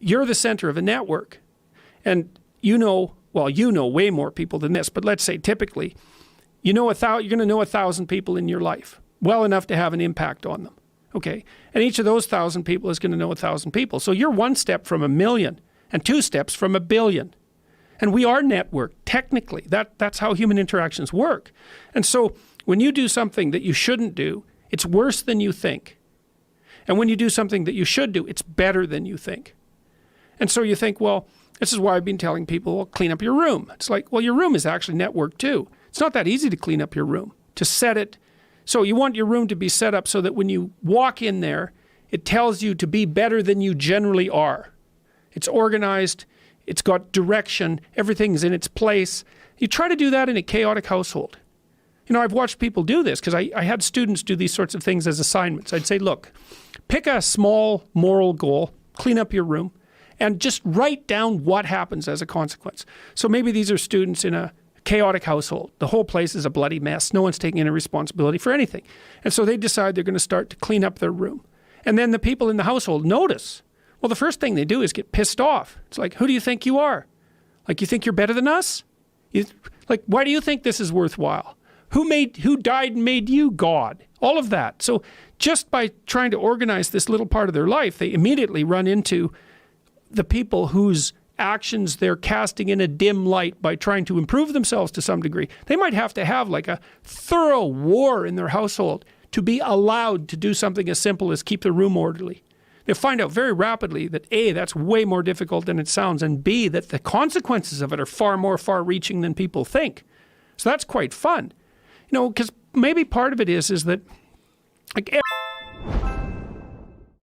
you're the center of a network. And you know way more people than this, but let's say typically, you're going to know 1,000 people in your life, well enough to have an impact on them. Okay. And each of those 1,000 people is going to know 1,000 people. So you're one step from 1,000,000 and 2 steps from 1,000,000,000. And we are networked, technically. That's how human interactions work. And so when you do something that you shouldn't do, it's worse than you think. And when you do something that you should do, it's better than you think. And so you think, well, this is why I've been telling people, well, clean up your room. It's like, well, your room is actually networked too. It's not that easy to clean up your room, to set it. So you want your room to be set up so that when you walk in there, it tells you to be better than you generally are. It's organized. It's got direction. Everything's in its place. You try to do that in a chaotic household. You know, I've watched people do this because I had students do these sorts of things as assignments. I'd say, look, pick a small moral goal, clean up your room, and just write down what happens as a consequence. So maybe these are students in a chaotic household. The whole place is a bloody mess. No one's taking any responsibility for anything. And so they decide they're going to start to clean up their room. And then the people in the household notice. Well, the first thing they do is get pissed off. It's like, who do you think you are? Like, you think you're better than us? Like, why do you think this is worthwhile? Who died and made you God? All of that. So just by trying to organize this little part of their life, they immediately run into the people whose actions they're casting in a dim light by trying to improve themselves to some degree. They might have to have like a thorough war in their household to be allowed to do something as simple as keep the room orderly. They'll find out very rapidly that A, that's way more difficult than it sounds, and B, that the consequences of it are far more far-reaching than people think. So that's quite fun. You know, because maybe part of it is that like